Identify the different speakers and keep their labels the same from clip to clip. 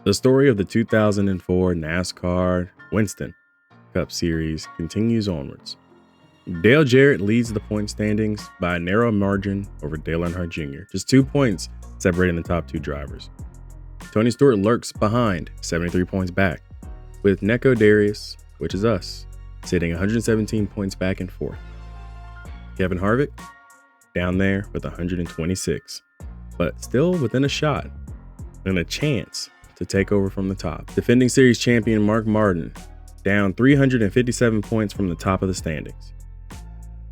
Speaker 1: The story of the 2004 NASCAR Winston Cup Series continues onwards. Dale Jarrett leads the point standings by a narrow margin over Dale Earnhardt Jr., just 2 points separating the top two drivers. Tony Stewart lurks behind, 73 points back, with Neco Darius, which is us, sitting 117 points back and fourth. Kevin Harvick down there with 126, but still within a shot and a chance to take over from the top. Defending series champion Mark Martin down 357 points from the top of the standings.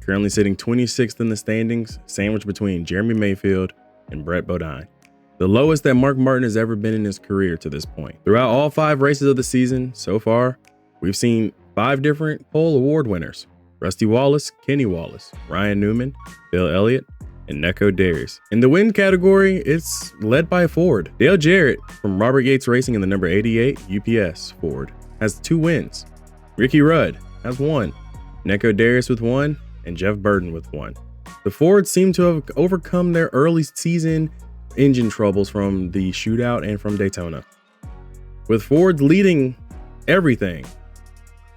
Speaker 1: Currently sitting 26th in the standings, sandwiched between Jeremy Mayfield and Brett Bodine. The lowest that Mark Martin has ever been in his career to this point. Throughout all 5 races of the season so far, we've seen 5 different pole award winners. Rusty Wallace, Kenny Wallace, Ryan Newman, Bill Elliott, and Neco Darius. In the win category, it's led by Ford. Dale Jarrett from Robert Yates Racing in the number 88 UPS Ford has 2 wins. Ricky Rudd has 1, Neco Darius with 1, and Jeff Burton with 1. The Fords seem to have overcome their early season engine troubles from the shootout and from Daytona. With Ford leading everything,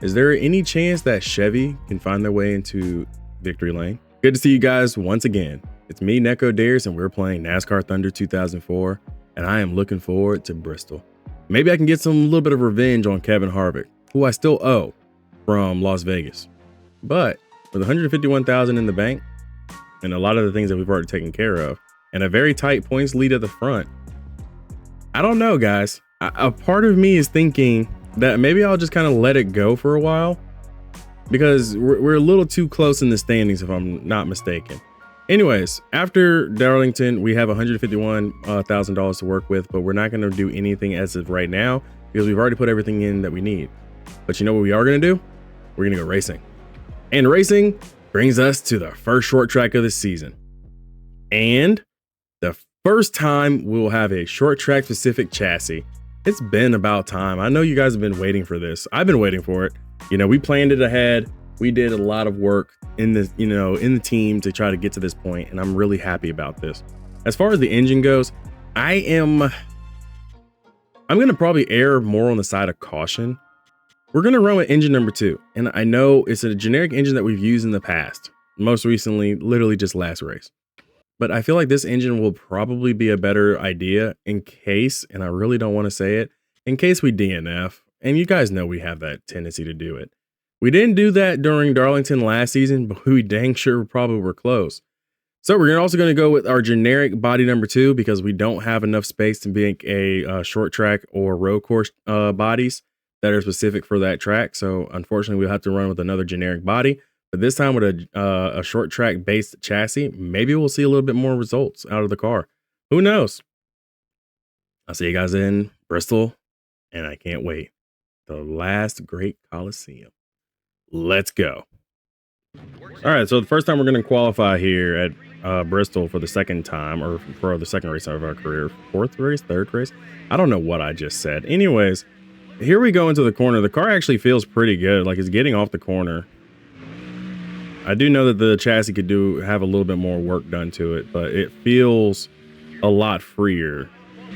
Speaker 1: is there any chance that Chevy can find their way into victory lane? Good to see you guys once again. It's me, Neco Darius, and we're playing NASCAR Thunder 2004, and I am looking forward to Bristol. Maybe I can get some little bit of revenge on Kevin Harvick, who I still owe from Las Vegas. But with 151,000 in the bank, and a lot of the things that we've already taken care of, and a very tight points lead at the front, I don't know, guys. A part of me is thinking that maybe I'll just kind of let it go for a while, because we're a little too close in the standings, if I'm not mistaken. Anyways, after Darlington, we have $151,000 to work with, but we're not going to do anything as of right now because we've already put everything in that we need. But you know what we are going to do? We're going to go racing. And racing brings us to the first short track of the season. And the first time we'll have a short track specific chassis. It's been about time. I know you guys have been waiting for this. I've been waiting for it. You know, we planned it ahead. We did a lot of work in the, in the team to try to get to this point, and I'm really happy about this. As far as the engine goes, I'm going to probably err more on the side of caution. We're going to run with engine number 2, and I know it's a generic engine that we've used in the past, most recently, literally just last race. But I feel like this engine will probably be a better idea in case, and I really don't want to say it, in case we DNF, and you guys know we have that tendency to do it. We didn't do that during Darlington last season, but we dang sure probably were close. So we're also going to go with our generic body number 2 because we don't have enough space to make a short track or road course bodies that are specific for that track. So unfortunately, we'll have to run with another generic body. But this time with a short track based chassis, maybe we'll see a little bit more results out of the car. Who knows? I'll see you guys in Bristol, and I can't wait. The last great Coliseum. Let's go. All right, so the first time we're going to qualify here at Bristol for the second time, or for the second race of our career. 4th race, 3rd race? I don't know what I just said. Anyways, here we go into the corner. The car actually feels pretty good. Like, it's getting off the corner. I do know that the chassis could have a little bit more work done to it, but it feels a lot freer.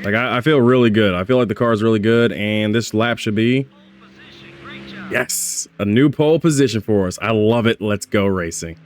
Speaker 1: Like, I feel really good. I feel like the car is really good, and this lap should be... Yes, a new pole position for us. I love it. Let's go racing.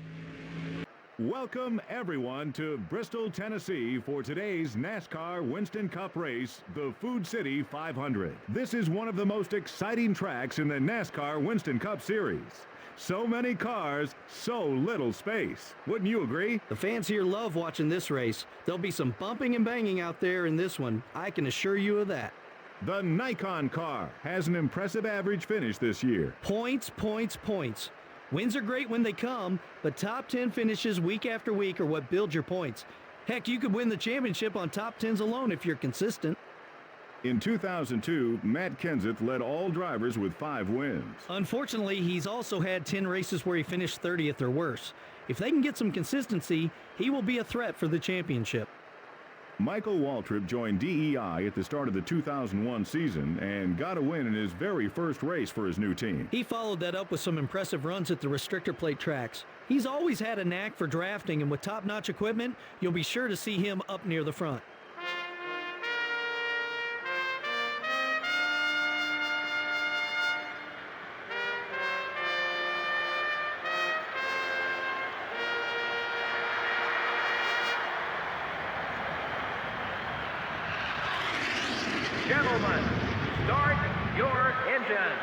Speaker 2: Welcome everyone to Bristol, Tennessee for today's NASCAR Winston Cup race, the Food City 500. This is one of the most exciting tracks in the NASCAR Winston Cup Series. So many cars, so little space. Wouldn't you agree?
Speaker 3: The fans here love watching this race. There'll be some bumping and banging out there in this one. I can assure you of that.
Speaker 2: The Nikon car has an impressive average finish this year.
Speaker 3: Points, points, points. Wins are great when they come, but top 10 finishes week after week are what build your points. Heck, you could win the championship on top 10s alone if you're consistent.
Speaker 2: In 2002, Matt Kenseth led all drivers with 5 wins.
Speaker 3: Unfortunately, he's also had 10 races where he finished 30th or worse. If they can get some consistency, he will be a threat for the championship.
Speaker 2: Michael Waltrip joined DEI at the start of the 2001 season and got a win in his very first race for his new team.
Speaker 3: He followed that up with some impressive runs at the restrictor plate tracks. He's always had a knack for drafting, and with top-notch equipment, you'll be sure to see him up near the front.
Speaker 4: Gentlemen, start your engines.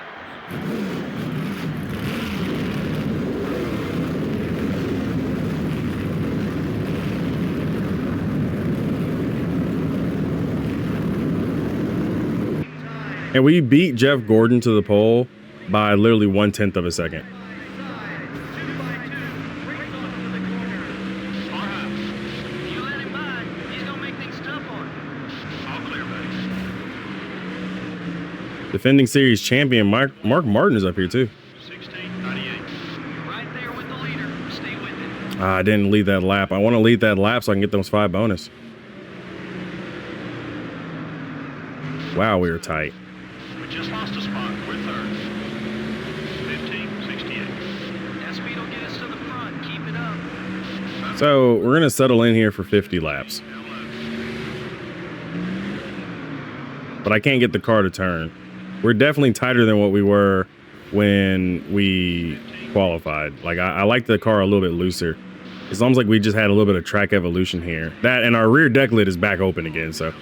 Speaker 1: And we beat Jeff Gordon to the pole by literally 1/10 of a second. Defending series champion Mark Martin is up here too.
Speaker 3: 1698. Right there with the leader. Stay with it.
Speaker 1: I didn't lead that lap. I want to lead that lap so I can get those 5 bonus. Wow, we were tight.
Speaker 5: We just lost a spot. We're third. 1568.
Speaker 3: That speed will get us to the front. Keep it up.
Speaker 1: So we're gonna settle in here for 50 laps, but I can't get the car to turn. We're definitely tighter than what we were when we qualified. Like I like the car a little bit looser. It's almost like we just had a little bit of track evolution here. That and our rear deck lid is back open again. So,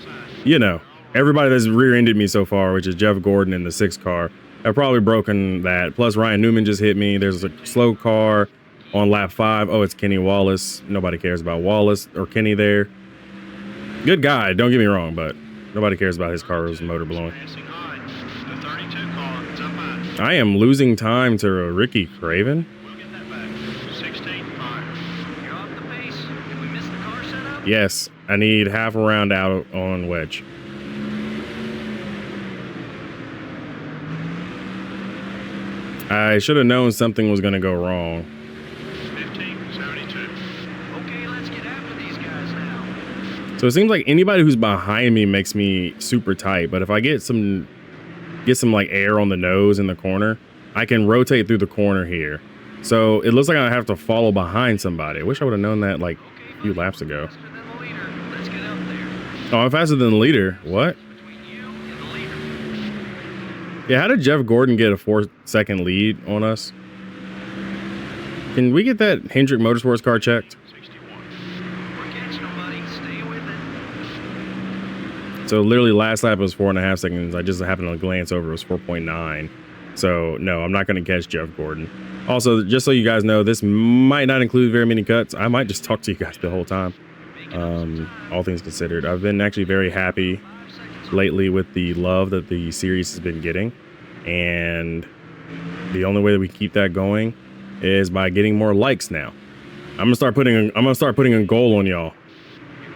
Speaker 1: you know, everybody that's rear-ended me so far, which is Jeff Gordon in the 6 car, have probably broken that. Plus Ryan Newman just hit me. There's a slow car on lap 5. Oh, it's Kenny Wallace. Nobody cares about Wallace or Kenny there. Good guy, don't get me wrong, but nobody cares about his car's motor blowing.
Speaker 5: The 32 car, it's up high.
Speaker 1: I am losing time to Ricky Craven.
Speaker 5: We'll get that back. 16-5.
Speaker 3: You're off the pace. Did we miss the car setup?
Speaker 1: Yes, I need half a round out on wedge. I should have known something was going to go wrong.
Speaker 5: 1572.
Speaker 3: Okay, let's get after these guys now.
Speaker 1: So it seems like anybody who's behind me makes me super tight, but if I get some like air on the nose in the corner, I can rotate through the corner here. So it looks like I have to follow behind somebody. I wish I would have known that like a few laps ago.
Speaker 3: Faster than the leader. Let's get up there.
Speaker 1: Oh, I'm faster than the leader. What?
Speaker 3: Between you and the leader.
Speaker 1: Yeah, how did Jeff Gordon get a 4-second lead on us? Can we get that Hendrick Motorsports car checked?
Speaker 5: 61.
Speaker 3: We're catching them, buddy. Stay with it.
Speaker 1: So literally last lap was 4.5 seconds. I just happened to glance over, it was 4.9. So no, I'm not going to catch Jeff Gordon. Also, just so you guys know, this might not include very many cuts. I might just talk to you guys the whole time. All things considered, I've been actually very happy lately with the love that the series has been getting, and the only way that we keep that going is by getting more likes. Now I'm gonna start putting a goal on y'all.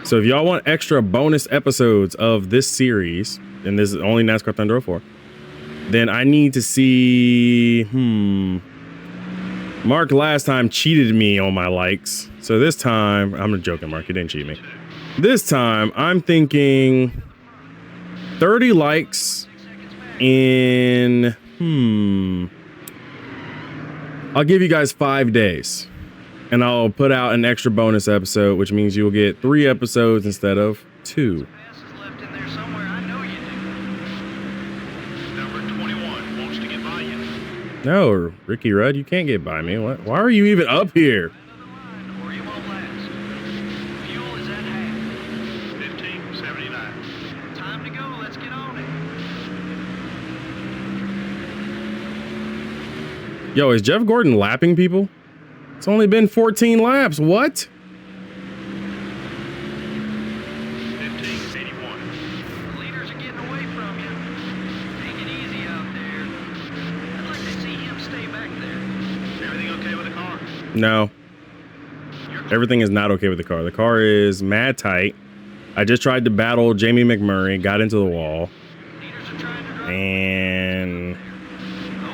Speaker 1: So if y'all want extra bonus episodes of this series, and this is only NASCAR Thunder 04, then I need to see Mark last time cheated me on my likes, so this time I'm joking. Mark, you didn't cheat me. This time I'm thinking 30 likes in, I'll give you guys 5 days and I'll put out an extra bonus episode, which means you'll get 3 episodes instead of 2.
Speaker 3: Passes left in there somewhere. I know you do.
Speaker 5: Number 21 wants to get by you.
Speaker 1: No, Ricky Rudd, you can't get by me. What? Why are you even up here?
Speaker 3: Another line, or you won't last. Fuel is at half.
Speaker 5: 1579.
Speaker 3: Time to go. Let's get on it.
Speaker 1: Yo, is Jeff Gordon lapping people? It's only been 14 laps. What?
Speaker 5: 1581.
Speaker 3: The leaders are getting away from you. Take it easy out there. I'd like to see him stay back there.
Speaker 5: Everything okay with the car?
Speaker 1: No. Everything is not okay with the car. The car is mad tight. I just tried to battle Jamie McMurray, got into the wall,
Speaker 3: Leaders are trying to drive.
Speaker 1: and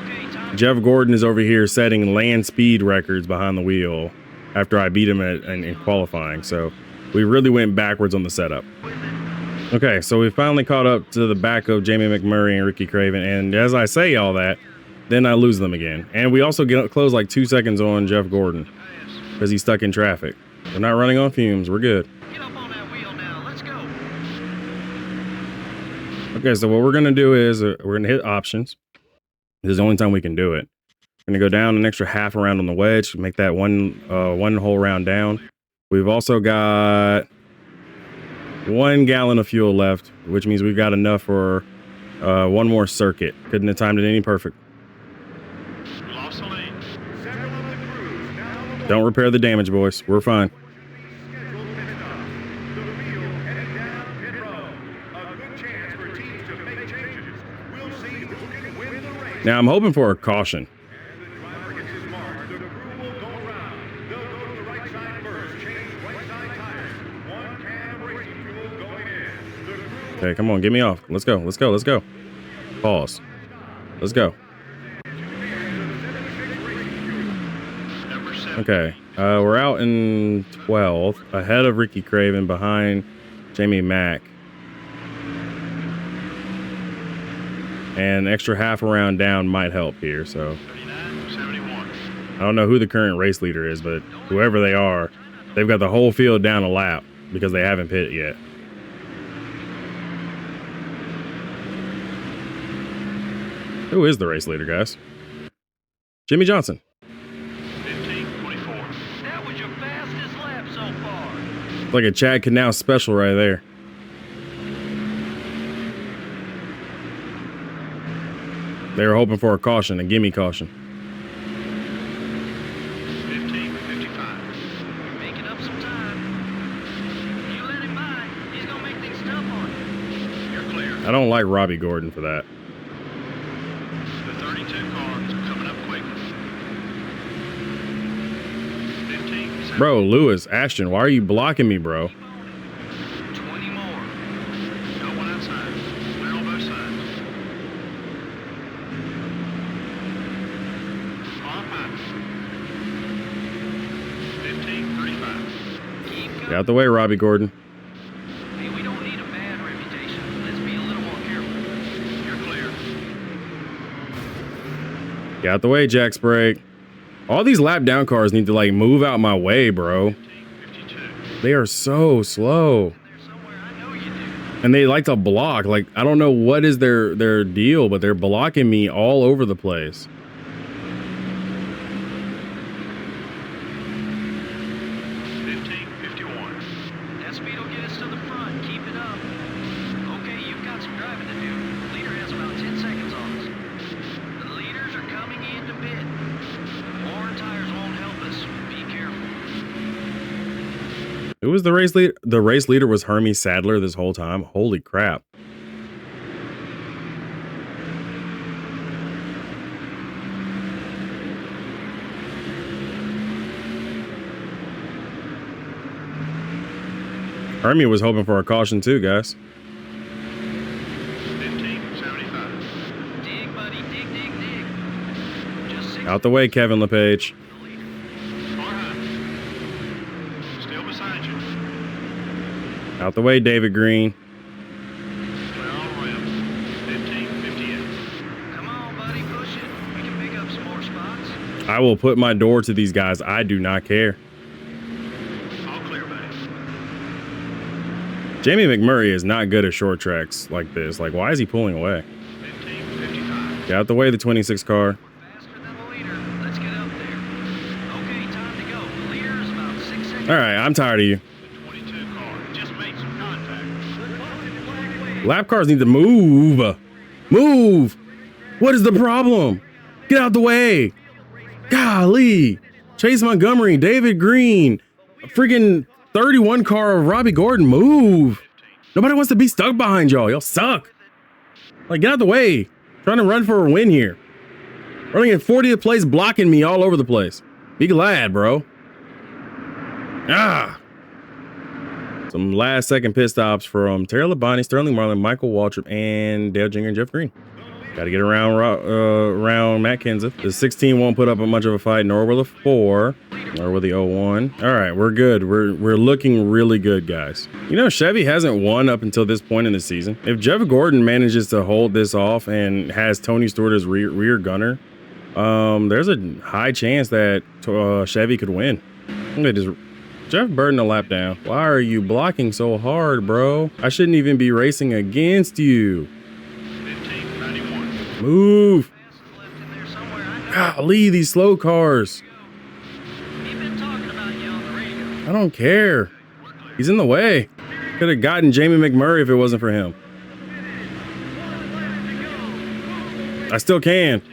Speaker 3: Okay, time.
Speaker 1: Jeff Gordon is over here setting land speed records behind the wheel after I beat him in qualifying. So we really went backwards on the setup.
Speaker 3: With it.
Speaker 1: Okay, so we finally caught up to the back of Jamie McMurray and Ricky Craven, and as I say all that, then I lose them again. And we also get close like 2 seconds on Jeff Gordon because he's stuck in traffic. We're not running on fumes. We're good.
Speaker 3: Get up on that wheel now. Let's go.
Speaker 1: Okay, so what we're going to do is we're going to hit options. This is the only time we can do it. We're going to go down an extra half a round on the wedge, make that one whole round down. We've also got 1 gallon of fuel left, which means we've got enough for one more circuit. Couldn't have timed it any perfect.
Speaker 5: We lost the lead.
Speaker 1: Don't repair the damage, boys. We're fine. Now I'm hoping for a caution. Okay, come on, get me off. Let's go, let's go, let's go. Pause. Let's go.
Speaker 5: Number 7.
Speaker 1: Okay, we're out in 12th, ahead of Ricky Craven, behind Jamie Mack. And an extra half a round down might help here, so.
Speaker 5: 39, 71.
Speaker 1: I don't know who the current race leader is, but whoever they are, they've got the whole field down a lap because they haven't pit yet. Who is the race leader, guys? Jimmy Johnson.
Speaker 5: 15-24.
Speaker 3: That was your fastest lap so far.
Speaker 1: It's like a Chad Canal special right there. They were hoping for a caution, a gimme caution.
Speaker 5: 15-55.
Speaker 3: You're making up some time. You let him by, he's gonna make things tough on you.
Speaker 5: You're clear.
Speaker 1: I don't like Robbie Gordon for that.
Speaker 5: The 32 cars are coming up quick. 15,
Speaker 1: Bro, Lewis, Ashton, why are you blocking me, bro?
Speaker 3: 20 more.
Speaker 5: No one outside. Clear on both sides. On pass. 15-35.
Speaker 3: Keep
Speaker 1: Get
Speaker 3: going.
Speaker 1: out the way, Robbie Gordon.
Speaker 3: Hey, we don't need a bad reputation. Let's be a little more careful.
Speaker 5: You're clear.
Speaker 1: Get out the way, Jack Sprague. All these lap down cars need to like move out my way, bro.
Speaker 5: 15-52.
Speaker 1: They are so slow.
Speaker 3: There somewhere, I know you do.
Speaker 1: And they like to block. Like, I don't know what is their deal, but they're blocking me all over the place.
Speaker 5: 15-51.
Speaker 3: That speed will get us to the front. Keep it up. Okay, you've got some driving to do. The leader has about 10 seconds on us. The leaders are coming in to pit. More tires won't help us. Be careful.
Speaker 1: Who was the race leader? The race leader was Hermie Sadler this whole time. Holy crap. Hermie was hoping for a caution too, guys.
Speaker 5: 15-75.
Speaker 3: Dig, buddy. Dig, dig, dig. Just 6
Speaker 1: Out the way, Kevin LePage.
Speaker 3: the leader.
Speaker 5: Far high. Still beside you.
Speaker 1: Out the way, David Green.
Speaker 5: Clear all around. 15-58.
Speaker 3: Come on, buddy. Push it. We can pick up some more spots.
Speaker 1: I will put my door to these guys. I do not care.
Speaker 5: All clear, buddy.
Speaker 1: Jamie McMurray is not good at short tracks like this. Like, why is he pulling away?
Speaker 5: 15-55.
Speaker 1: Get out the way, the 26 car.
Speaker 3: Faster than the leader. Let's get up there. Okay, time to go. The leader is about 6 seconds.
Speaker 1: All right, I'm tired of you.
Speaker 5: The 22 car just made some contact.
Speaker 1: Lap cars need to move. Move. What is the problem? Get out the way. Golly. Chase Montgomery, David Green, a freaking 31 car of Robbie Gordon. Move. Nobody wants to be stuck behind y'all. Y'all suck. Like, get out the way. Trying to run for a win here. Running in 40th place, blocking me all over the place. Be glad, bro. Ah. Some last second pit stops from Terry Labonte, Sterling Marlin, Michael Waltrip, and Dale Jr. and Jeff Green. Got to get around Matt Kenseth. The 16 won't put up much of a fight, nor will the 4, nor will the 01. All right, we're good. We're looking really good, guys. You know, Chevy hasn't won up until this point in the season. If Jeff Gordon manages to hold this off and has Tony Stewart as rear gunner, there's a high chance that Chevy could win. They just Jeff Burton a lap down. Why are you blocking so hard, bro? I shouldn't even be racing against you.
Speaker 5: 15-91.
Speaker 1: Move.
Speaker 3: Left in there somewhere. I know.
Speaker 1: Golly, these slow cars.
Speaker 3: He's been talking about you on the radio.
Speaker 1: I don't care. He's in the way. Could have gotten Jamie McMurray if it wasn't for him. I still can.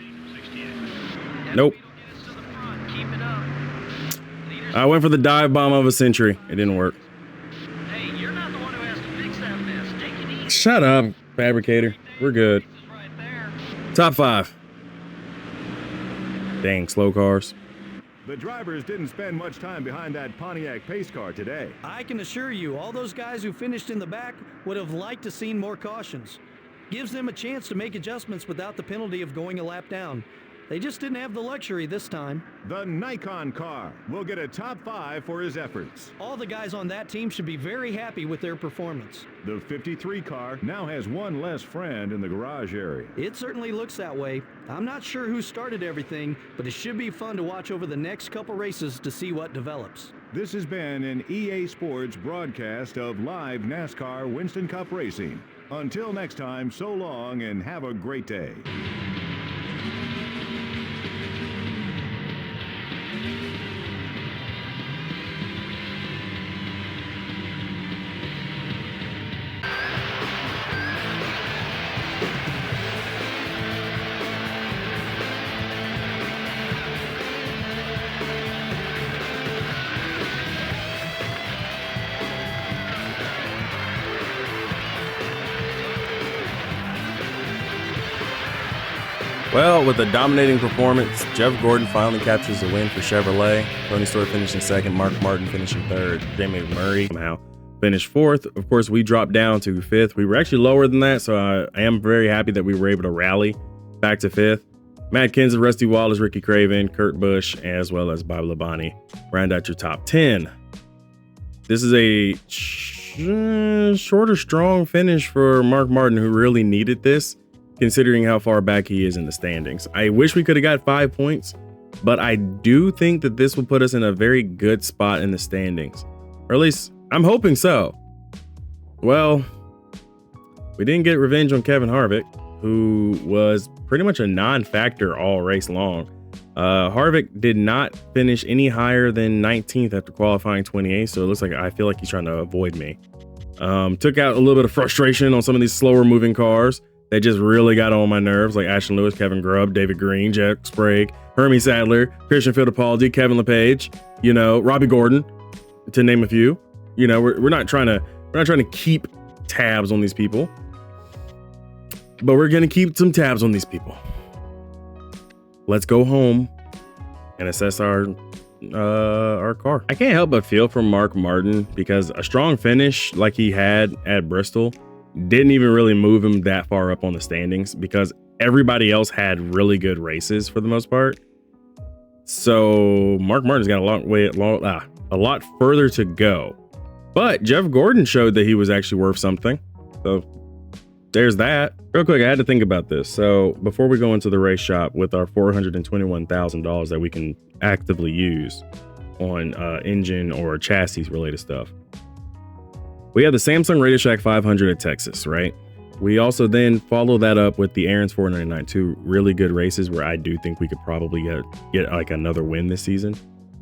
Speaker 1: Nope. I went for the dive bomb of a century. It didn't work.
Speaker 3: Hey, you're not the one who has to fix that mess. Take it easy.
Speaker 1: Shut up, fabricator. We're good.
Speaker 3: Right there.
Speaker 1: Top 5. Dang, slow cars.
Speaker 2: The drivers didn't spend much time behind that Pontiac pace car today.
Speaker 6: I can assure you, all those guys who finished in the back would have liked to seen more cautions. Gives them a chance to make adjustments without the penalty of going a lap down. They just didn't have the luxury this time.
Speaker 2: The Nikon car will get a top 5 for his efforts.
Speaker 6: All the guys on that team should be very happy with their performance.
Speaker 2: The 53 car now has one less friend in the garage area.
Speaker 6: It certainly looks that way. I'm not sure who started everything, but it should be fun to watch over the next couple races to see what develops.
Speaker 2: This has been an EA Sports broadcast of live NASCAR Winston Cup racing. Until next time, so long and have a great day.
Speaker 1: Well, with a dominating performance, Jeff Gordon finally captures the win for Chevrolet. Tony Stewart finishing second, Mark Martin finishing third, Jamie McMurray somehow finished fourth. Of course, we dropped down to fifth. We were actually lower than that, so I am very happy that we were able to rally back to fifth. Matt Kenseth, Rusty Wallace, Ricky Craven, Kurt Busch, as well as Bob Labonte round out your top 10. This is a shorter, strong finish for Mark Martin, who really needed this, considering how far back he is in the standings. I wish we could have got 5 points, but I do think that this will put us in a very good spot in the standings. Or at least, I'm hoping so. Well, we didn't get revenge on Kevin Harvick, who was pretty much a non-factor all race long. Harvick did not finish any higher than 19th after qualifying 28th, so it looks like I feel like he's trying to avoid me. Took out a little bit of frustration on some of these slower moving cars. They just really got on my nerves, like Ashton Lewis, Kevin Grubb, David Green, Jack Sprague, Hermie Sadler, Christian Fittipaldi, Kevin LePage, Robbie Gordon, to name a few. We're not trying to keep tabs on these people, but we're gonna keep some tabs on these people. Let's go home and assess our car. I can't help but feel for Mark Martin, because a strong finish like he had at Bristol didn't even really move him that far up on the standings, because everybody else had really good races for the most part. So Mark Martin's got a lot further to go. But Jeff Gordon showed that he was actually worth something. So there's that. Real quick, I had to think about this. So before we go into the race shop with our $421,000 that we can actively use on engine or chassis related stuff, we have the Samsung Radio Shack 500 at Texas, right? We also then follow that up with the Aaron's 499, 2 really good races where I do think we could probably get like another win this season,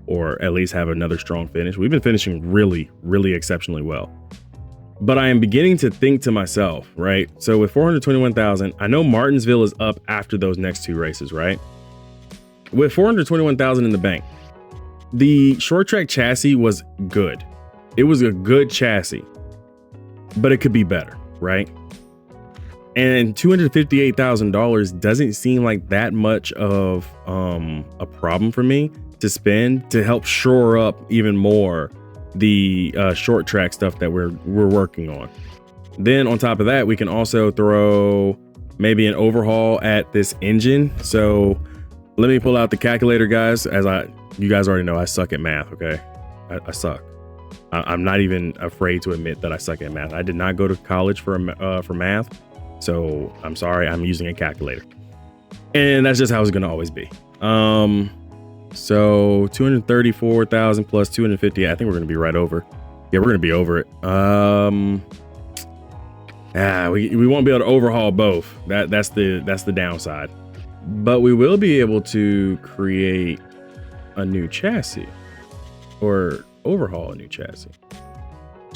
Speaker 1: or at least have another strong finish. We've been finishing really, really exceptionally well. But I am beginning to think to myself, right? So with 421,000, I know Martinsville is up after those next 2 races, right? With 421,000 in the bank, the short track chassis was good. It was a good chassis, but it could be better, right? And $258,000 doesn't seem like that much of a problem for me to spend to help shore up even more the short track stuff that we're working on. Then on top of that, we can also throw maybe an overhaul at this engine. So let me pull out the calculator, guys. You guys already know I suck at math. Okay, I suck. I'm not even afraid to admit that I suck at math. I did not go to college for math, so I'm sorry. I'm using a calculator, and that's just how it's gonna always be. So 234,000 plus 250. I think we're gonna be right over. Yeah, we're gonna be over it. We won't be able to overhaul both. That's the downside. But we will be able to create a new chassis or overhaul a new chassis.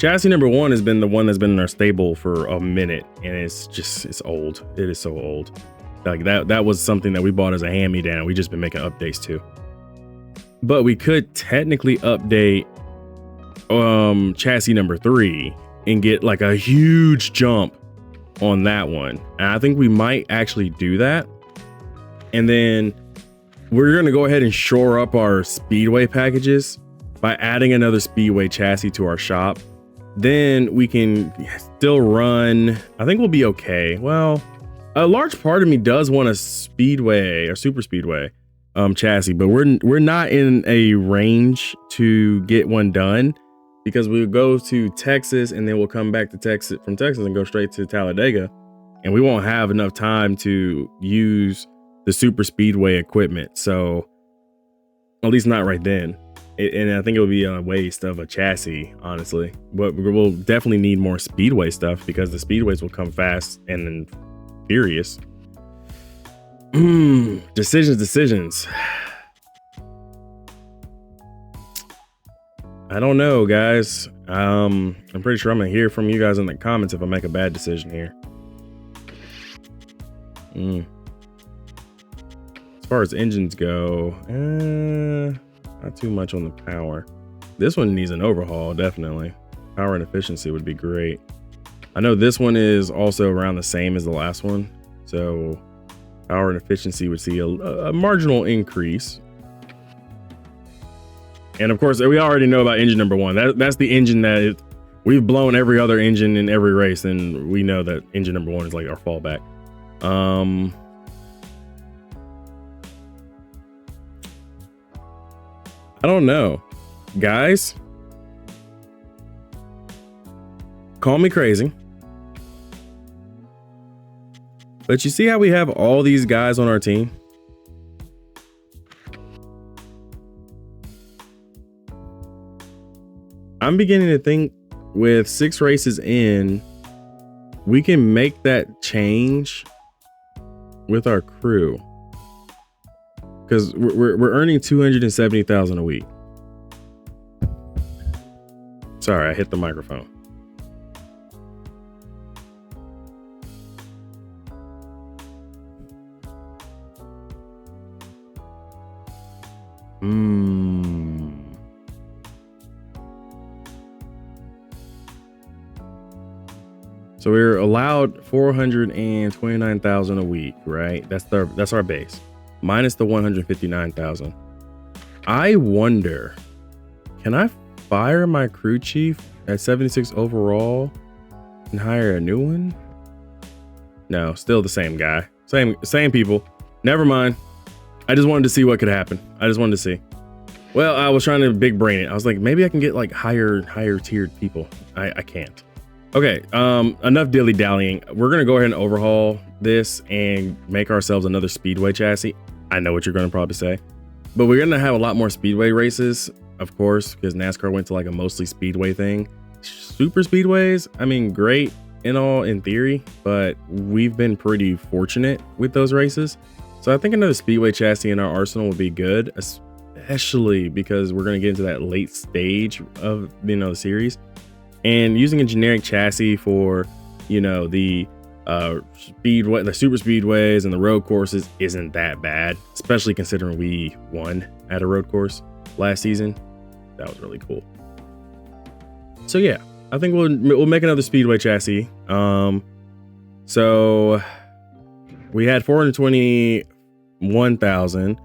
Speaker 1: Chassis number 1 has been the one that's been in our stable for a minute, and it's old. It is so old. Like that was something that we bought as a hand-me-down. We just been making updates to. But we could technically update chassis number 3 and get like a huge jump on that one. And I think we might actually do that. And then we're going to go ahead and shore up our Speedway packages by adding another Speedway chassis to our shop. Then we can still run. I think we'll be okay. Well, a large part of me does want a Speedway or Super Speedway chassis, but we're not in a range to get one done because we'll go to Texas and then we'll come back to Texas from Texas and go straight to Talladega, and we won't have enough time to use the Super Speedway equipment. So at least not right then. And I think it would be a waste of a chassis, honestly. But we'll definitely need more Speedway stuff because the Speedways will come fast and then furious. Decisions. I don't know, guys. I'm pretty sure I'm gonna hear from you guys in the comments if I make a bad decision here. As far as engines go, not too much on the power. This one needs an overhaul, definitely. Power and efficiency would be great. I know this one is also around the same as the last one, so power and efficiency would see a marginal increase. And of course, we already know about engine number 1. That's the engine that we've blown every other engine in every race, and we know that engine number 1 is like our fallback. I don't know, guys. Call me crazy, but you see how we have all these guys on our team? I'm beginning to think with 6 races in, we can make that change with our crew. Because we're earning $270,000 a week. Sorry, I hit the microphone. So we're allowed $429,000 a week, right? That's our base, minus the $159,000. I wonder, can I fire my crew chief at 76 overall and hire a new one? No, still the same guy, same people. Never mind. I just wanted to see what could happen. I just wanted to see. Well, I was trying to big brain it. I was like, maybe I can get like higher tiered people. I can't. Okay, enough dilly dallying. We're gonna go ahead and overhaul this and make ourselves another Speedway chassis. I know what you're gonna probably say, but we're gonna have a lot more Speedway races, of course, because NASCAR went to like a mostly Speedway thing. Super Speedways, I mean, great and all in theory, but we've been pretty fortunate with those races. So I think another Speedway chassis in our arsenal would be good, especially because we're gonna get into that late stage of the series. And using a generic chassis for, the speedway, the super speedways and the road courses isn't that bad, especially considering we won at a road course last season. That was really cool. So yeah, I think we'll make another Speedway chassis. So we had 421,000.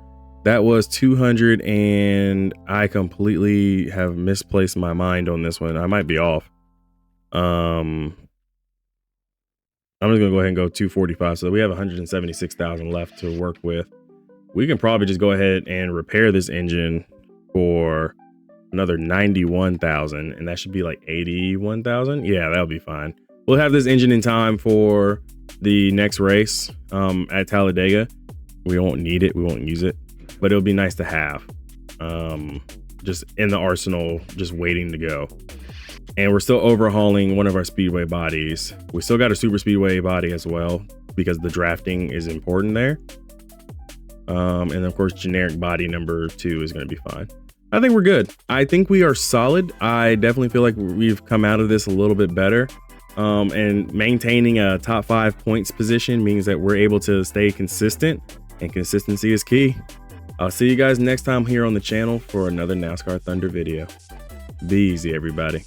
Speaker 1: That was 200, and I completely have misplaced my mind on this one. I might be off. I'm just gonna go ahead and go 245. So we have 176,000 left to work with. We can probably just go ahead and repair this engine for another 91,000, and that should be like 81,000. Yeah, that'll be fine. We'll have this engine in time for the next race at Talladega. We won't need it. We won't use it. But it'll be nice to have just in the arsenal, just waiting to go. And we're still overhauling one of our Speedway bodies. We still got a Super Speedway body as well, because the drafting is important there. And of course, generic body number 2 is going to be fine. I think we're good. I think we are solid. I definitely feel like we've come out of this a little bit better. And maintaining a top 5 points position means that we're able to stay consistent, and consistency is key. I'll see you guys next time here on the channel for another NASCAR Thunder video. Be easy, everybody.